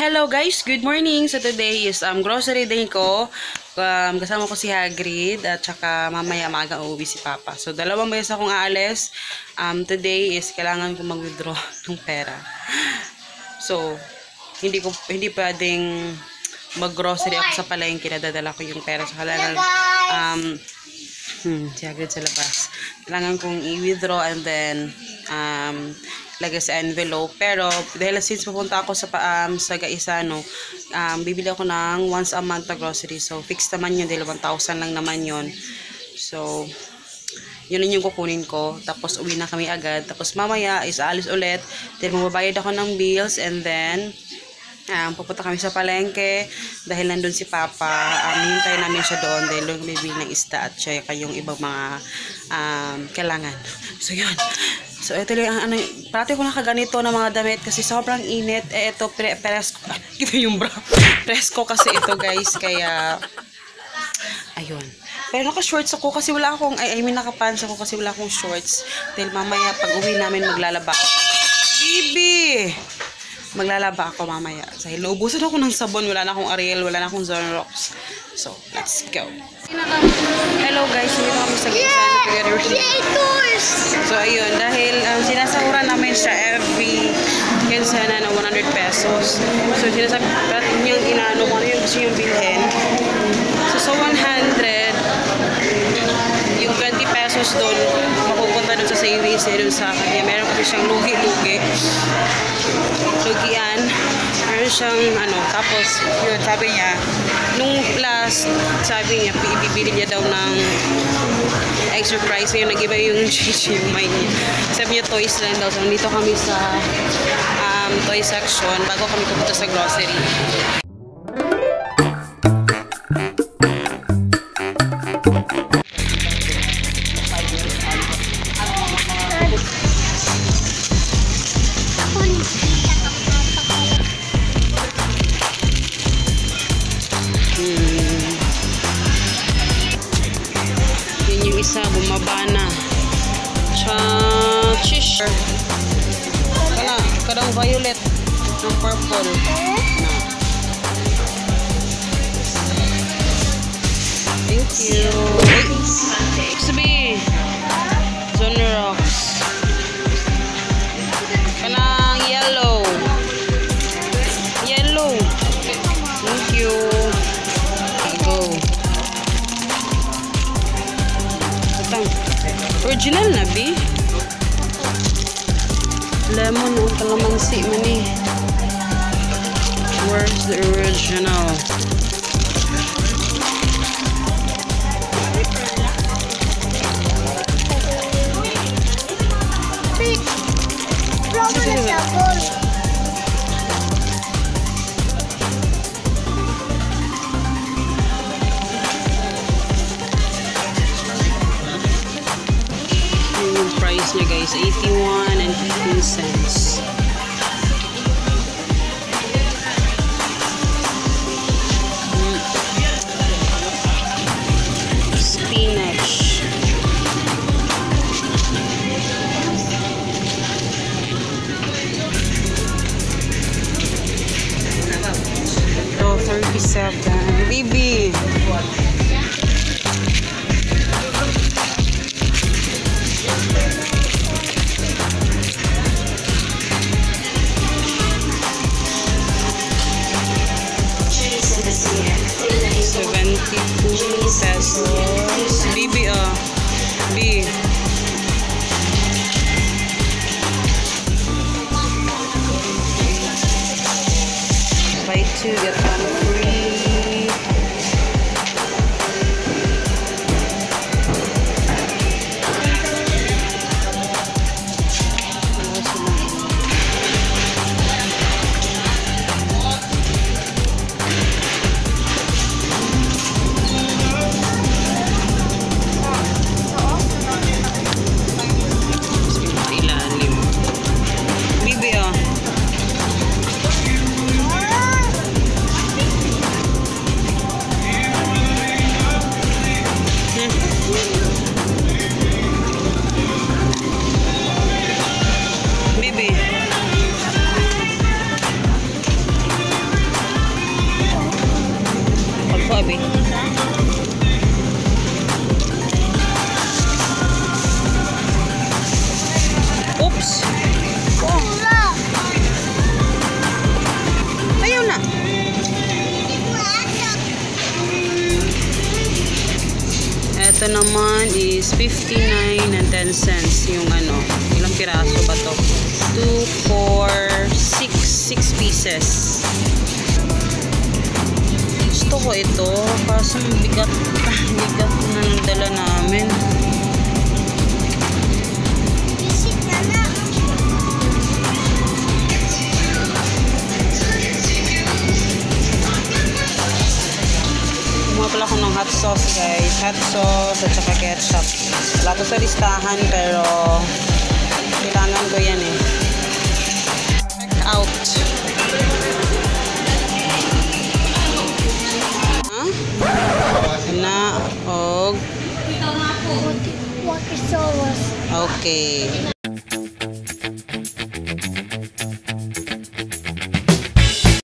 Hello guys, good morning. So today is grocery day ko. Kasama ko si Hagrid at saka mamaya maaga uuwi si Papa. So dalawang beses akong aalis. Today is kailangan ko mag-withdraw ng pera. So hindi pwedeng mag-grocery ako sa palengke na dadala ko yung pera sa kailangan. Si Hagrid sa labas. Kailangan kong i-withdraw and then lagay sa envelope. Pero dahil since pupunta ako sa Gaisano, bibili ako ng once a month na grocery. So fixed naman yun dahil 1,000 lang naman yun. So yun yung kukunin ko. Tapos uwi na kami agad. Tapos mamaya is aalis ulit. Then mababayad ako ng bills and then pupunta kami sa palengke dahil nandun si Papa. Hintay namin siya doon dahil doon bibili ng isda at siya yung ibang mga kailangan. So yun. So ito lang parati ko nakaganito na mga damit kasi sobrang init. Ito presko. Ito yung bra. Presko kasi ito guys, kaya ayun. Pero naka-shorts ako kasi wala akong naka-pants ako kasi wala akong shorts. Dahil mamaya pag uwi namin maglalaba ako. Bibi! Maglalaba ako mamaya. Dahil naubusan ako ng sabon, wala na akong Ariel, wala na akong Zonrox. So, let's go. Hello guys, hindi kami sa Gaisano. So ayun, dahil sinasahuran namin siya every kinsana na 100 pesos. So sinasabi niyang inaano kung ano yung gusto niyong bilhin. So 100, yung 20 pesos doon, mapupunta doon sa savings niya doon sa kanya. Meron kasi siyang lugi-lugian. Meron siyang tapos yun, sabi niya, nung last, sabi niya, ibibili niya daw ng extra price. Ngayon, nag-iba yung may sabi niya, toys lang daw. So, nandito kami sa toy section bago kami pupunta sa grocery. Isa bumaba na shish kadang violet ng purple na. Thank you. Sabi Zonrox kanang yellow thank you. Go original na bi lemon o kalamansi man eh. Where's the original? Price niya guys, 81 and 15 cents. Spinach. Ito, 37. Bibi! is 59 and 10 cents yung ano. Ilang piraso ba to? 2, 4, 6 pieces. Gusto ko ito. Kaso bigat na ng dala namin. Pala ako ng hot sauce, guys. Hot sauce at saka ketchup. Wala to sa listahan pero kailangan ko yan eh. Check out. Huh? Na og Water sauce. okay.